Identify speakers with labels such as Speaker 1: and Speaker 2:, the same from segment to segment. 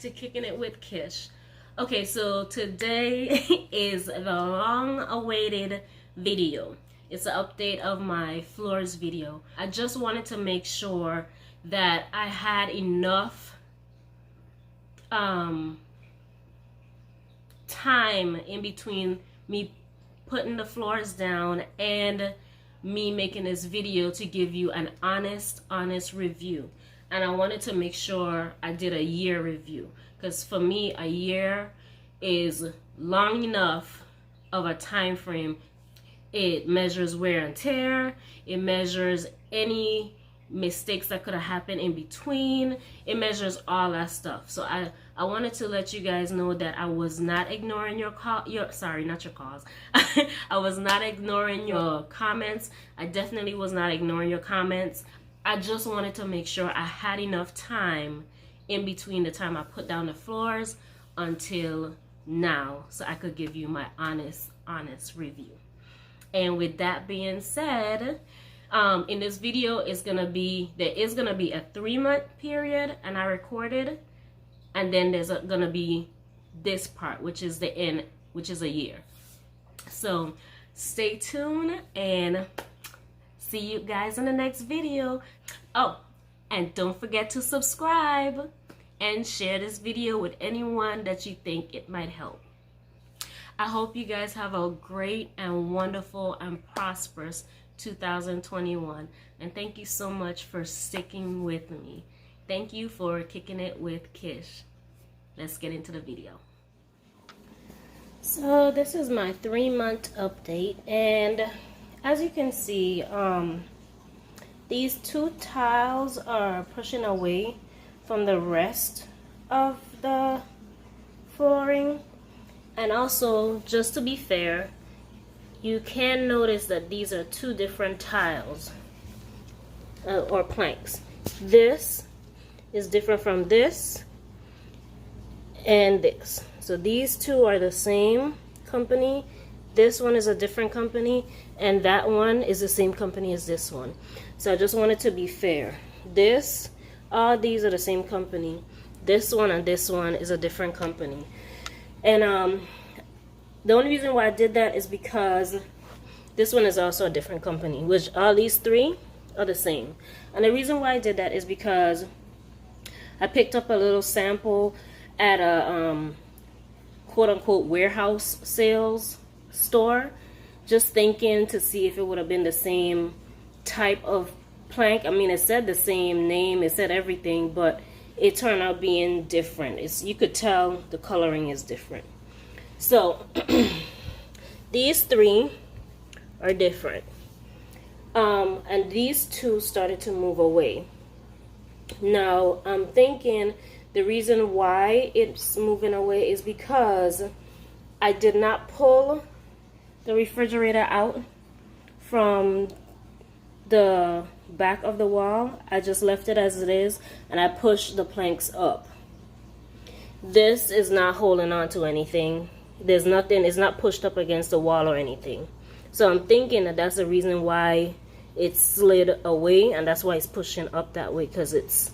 Speaker 1: to Kicking It with Kish. Okay, so today is the long-awaited video. It's an update of my floors video. I just wanted to make sure that I had enough time in between me putting the floors down and me making this video to give you an honest review. And I wanted to make sure I did a year review, because for me a year is long enough of a time frame. It measures wear and tear, it measures any mistakes that could have happened in between, it measures all that stuff. So I wanted to let you guys know that I was not ignoring your sorry, not your calls. I was not ignoring your comments. I definitely was not ignoring your comments. I just wanted to make sure I had enough time in between the time I put down the floors until now, so I could give you my honest review. And with that being said, in this video there is gonna be a 3-month period, and I recorded, and then there's gonna be this part, which is the end, which is a year. So stay tuned and see you guys in the next video. Oh, and don't forget to subscribe and share this video with anyone that you think it might help. I hope you guys have a great and wonderful and prosperous 2021. And thank you so much for sticking with me. Thank you for Kicking It with Kish. Let's get into the video. So this is my 3-month update, and as you can see, these 2 tiles are pushing away from the rest of the flooring. And also, just to be fair, you can notice that these are 2 different tiles or planks. This is different from this and this. So these 2 are the same company. This one is a different company, and that one is the same company as this one. So I just wanted to be fair. All these are the same company. This one and this one is a different company. And the only reason why I did that is because this one is also a different company, which all these 3 are the same. And the reason why I did that is because I picked up a little sample at a quote-unquote warehouse sales store, just thinking to see if it would have been the same type of plank. I mean, it said the same name, it said everything, but it turned out being different. You could tell the coloring is different. So these 3 are different, and these 2 started to move away. Now I'm thinking the reason why it's moving away is because I did not pull the refrigerator out from the back of the wall. I just left it as it is, and I pushed the planks up. This is not holding on to anything. There's nothing, it's not pushed up against the wall or anything. So I'm thinking that that's the reason why it slid away, and that's why it's pushing up that way, because it's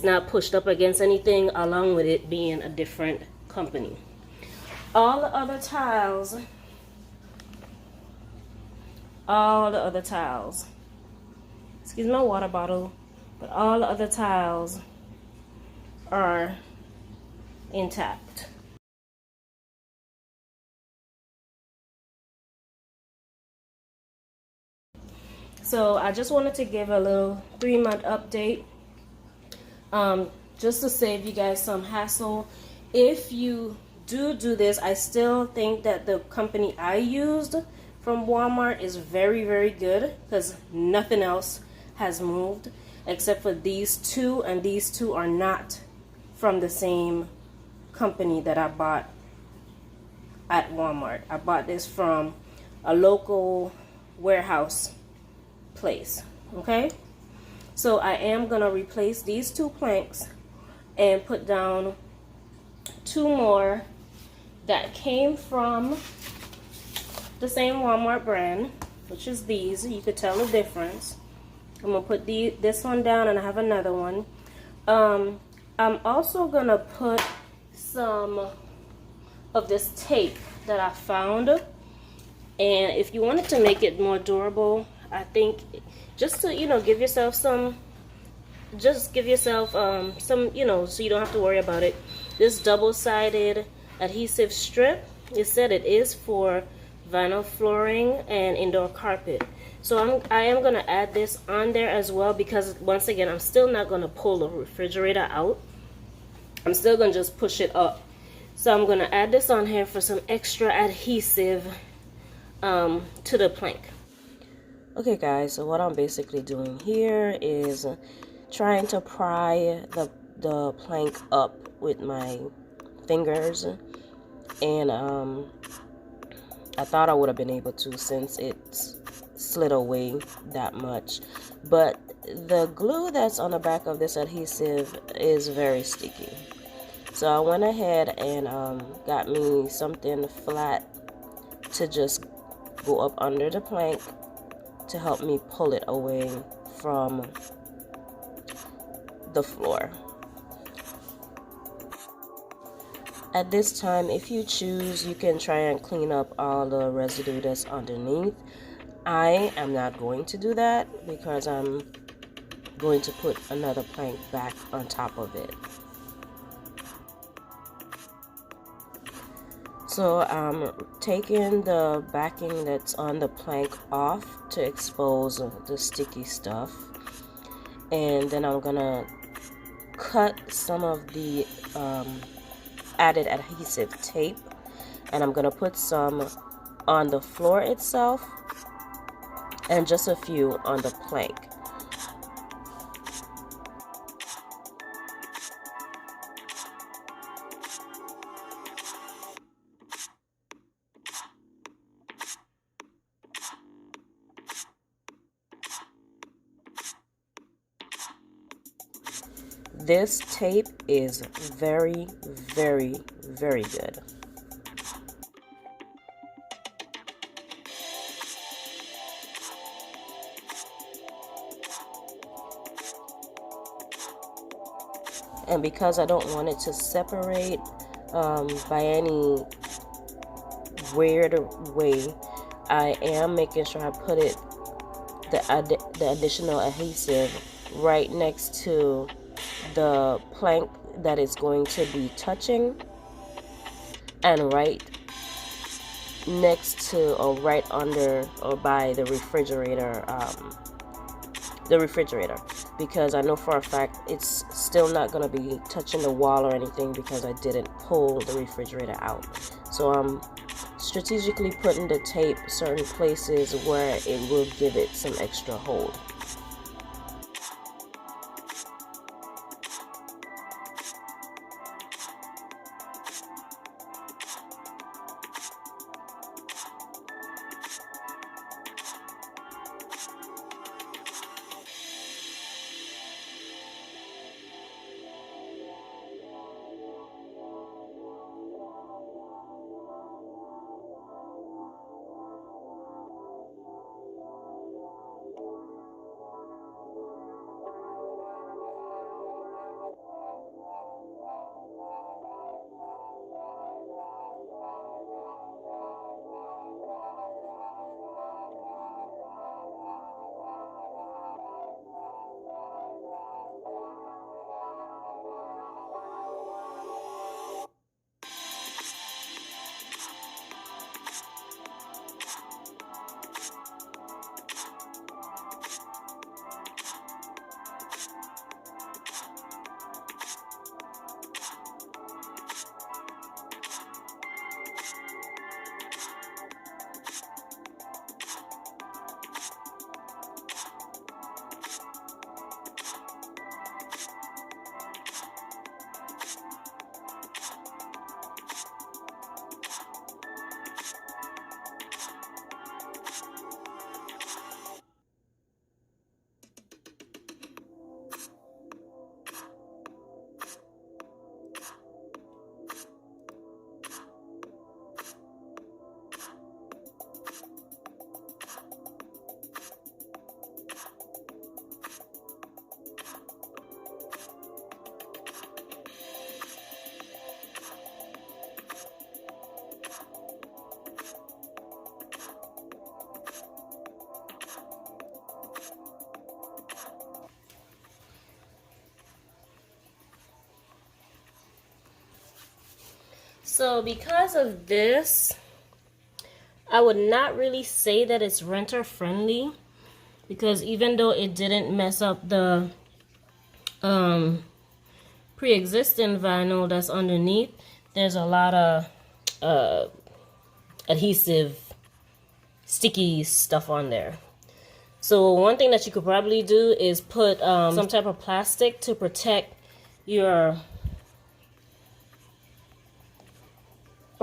Speaker 1: not pushed up against anything, along with it being a different company. All the other tiles, excuse my water bottle, but all the other tiles are intact. So I just wanted to give a little 3-month update, just to save you guys some hassle. If you do this, I still think that the company I used from Walmart is very good, because nothing else has moved except for these 2, and these 2 are not from the same company that I bought at Walmart. I bought this from a local warehouse place. Okay, so I am gonna replace these 2 planks and put down 2 more that came from the same Walmart brand, which is these. You could tell the difference. I'm gonna put this one down, and I have another one. I'm also gonna put some of this tape that I found, and if you wanted to make it more durable, I think just to, you know, give yourself some, just give yourself some, you know, so you don't have to worry about it. This double-sided adhesive strip, it said it is for vinyl flooring and indoor carpet. So I am gonna add this on there as well, because once again, I'm still not gonna pull the refrigerator out. I'm still gonna just push it up. So I'm gonna add this on here for some extra adhesive to the plank. Okay guys, so what I'm basically doing here is trying to pry the plank up with my fingers, and I thought I would have been able to, since it's slid away that much, but the glue that's on the back of this adhesive is very sticky. So I went ahead and got me something flat to just go up under the plank to help me pull it away from the floor. At this time, if you choose, you can try and clean up all the residue that's underneath. I am not going to do that because I'm going to put another plank back on top of it. So I'm taking the backing that's on the plank off to expose the sticky stuff, and then I'm gonna cut some of the added adhesive tape, and I'm gonna put some on the floor itself and just a few on the plank. This tape is very, very, very good. And because I don't want it to separate by any weird way, I am making sure I put it the additional adhesive right next to the plank that is going to be touching, and right next to or right under or by the refrigerator, because I know for a fact it's still not going to be touching the wall or anything because I didn't pull the refrigerator out. So I'm strategically putting the tape certain places where it will give it some extra hold. So because of this, I would not really say that it's renter friendly, because even though it didn't mess up the pre-existing vinyl that's underneath, there's a lot of adhesive sticky stuff on there. So one thing that you could probably do is put some type of plastic to protect your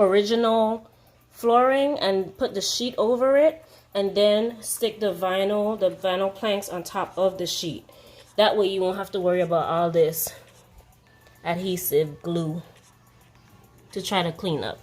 Speaker 1: original flooring and put the sheet over it, and then stick the vinyl planks on top of the sheet. That way you won't have to worry about all this adhesive glue to try to clean up.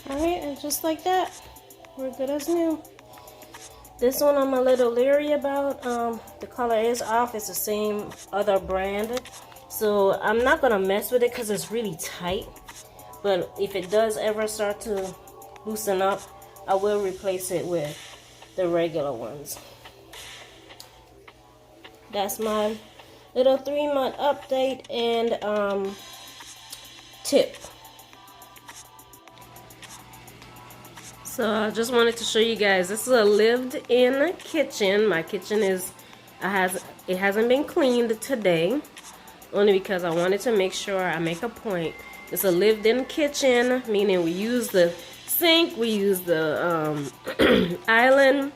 Speaker 1: Alright, and just like that, we're good as new. This one I'm a little leery about. The color is off. It's the same other brand. So I'm not going to mess with it because it's really tight. But if it does ever start to loosen up, I will replace it with the regular ones. That's my little 3-month update and tip. So I just wanted to show you guys, this is a lived-in kitchen. My kitchen it hasn't been cleaned today, only because I wanted to make sure I make a point. It's a lived-in kitchen, meaning we use the sink, we use the island.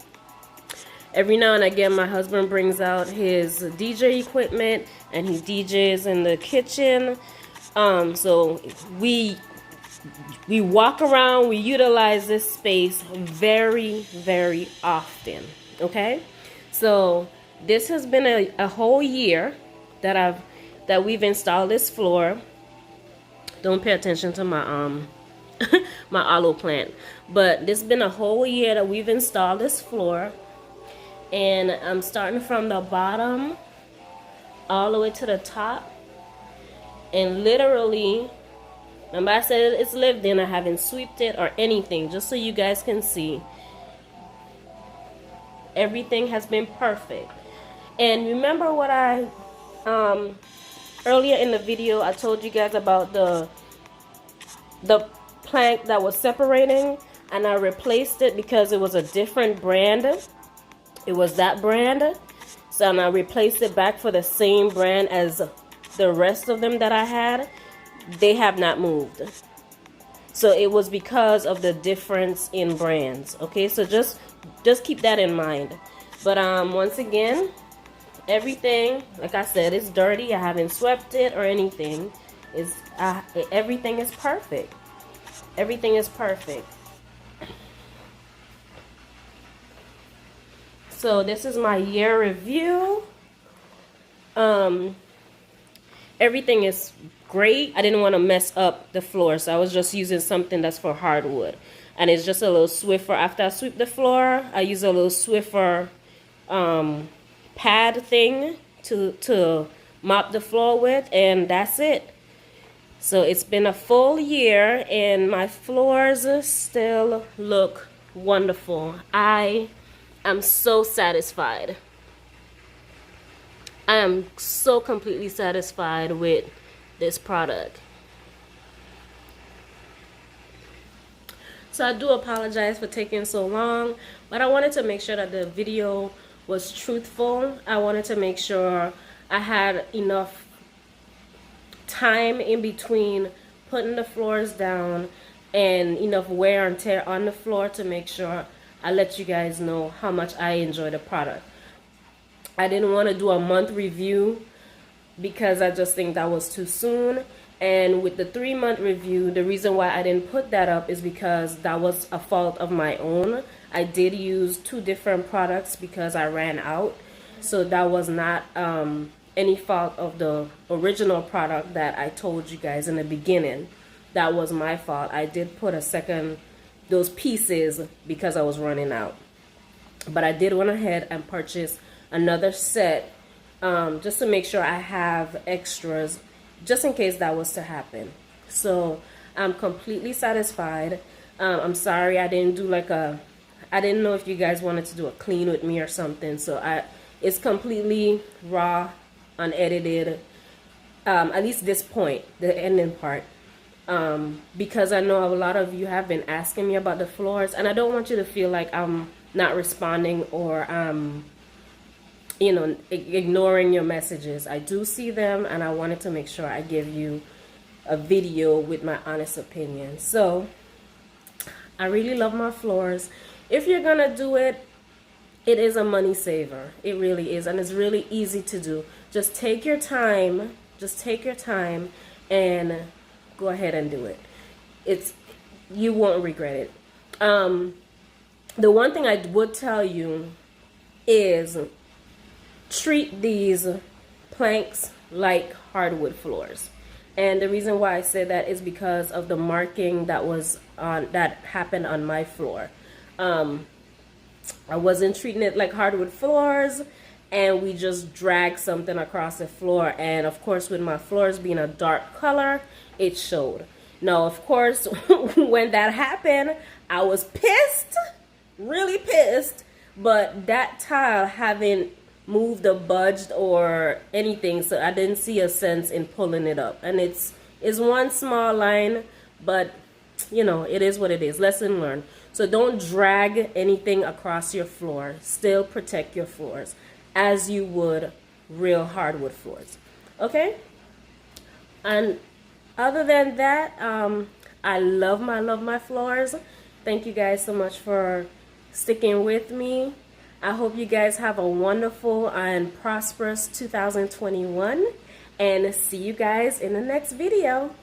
Speaker 1: Every now and again, my husband brings out his DJ equipment and he DJs in the kitchen. So we walk around, we utilize this space very, very often, okay? So this has been a whole year that we've installed this floor. Don't pay attention to my my aloe plant. But this has been a whole year that we've installed this floor, and I'm starting from the bottom all the way to the top. And literally, remember I said it's lived in, I haven't swept it or anything, just so you guys can see. Everything has been perfect. And remember what I earlier in the video I told you guys about the plank that was separating, and I replaced it because it was a different brand. It was that brand, so I replaced it back for the same brand as the rest of them that I had. They have not moved, so it was because of the difference in brands. Okay, so just keep that in mind. But once again, everything, like I said, it's dirty. I haven't swept it or anything. Everything is perfect. Everything is perfect. So this is my year review. Everything is great. I didn't want to mess up the floor, so I was just using something that's for hardwood. And it's just a little Swiffer. After I sweep the floor, I use a little Swiffer pad thing to mop the floor with, and that's it. So it's been a full year, and my floors still look wonderful. I am so satisfied. I am so completely satisfied with this product. So I do apologize for taking so long, but I wanted to make sure that the video was truthful. I wanted to make sure I had enough time in between putting the floors down and enough wear and tear on the floor to make sure I let you guys know how much I enjoy the product. I didn't want to do a month review because I just think that was too soon. And with the 3-month review, the reason why I didn't put that up is because that was a fault of my own. I did use 2 different products because I ran out. So that was not any fault of the original product that I told you guys in the beginning. That was my fault. I did put those pieces because I was running out. But I did went ahead and purchase another set just to make sure I have extras just in case that was to happen. So I'm completely satisfied. I'm sorry I didn't do I didn't know if you guys wanted to do a clean with me or something. So it's completely raw, unedited, at least this point, the ending part. Because I know a lot of you have been asking me about the floors, and I don't want you to feel like I'm not responding or ignoring your messages. I do see them, and I wanted to make sure I give you a video with my honest opinion. So I really love my floors. If you're gonna do it, it is a money saver. It really is, and it's really easy to do. Just take your time. Just take your time and go ahead and do it. You won't regret it. The one thing I would tell you is treat these planks like hardwood floors. And the reason why I say that is because of the marking that happened on my floor. I wasn't treating it like hardwood floors, and we just dragged something across the floor. And of course, with my floors being a dark color, it showed. Now, of course, when that happened, I was pissed, really pissed, but that tile haven't moved or budged or anything, so I didn't see a sense in pulling it up. And it's one small line, but it is what it is. Lesson learned. So don't drag anything across your floor. Still protect your floors as you would real hardwood floors. Okay? And other than that, I love my floors. Thank you guys so much for sticking with me. I hope you guys have a wonderful and prosperous 2021, and see you guys in the next video.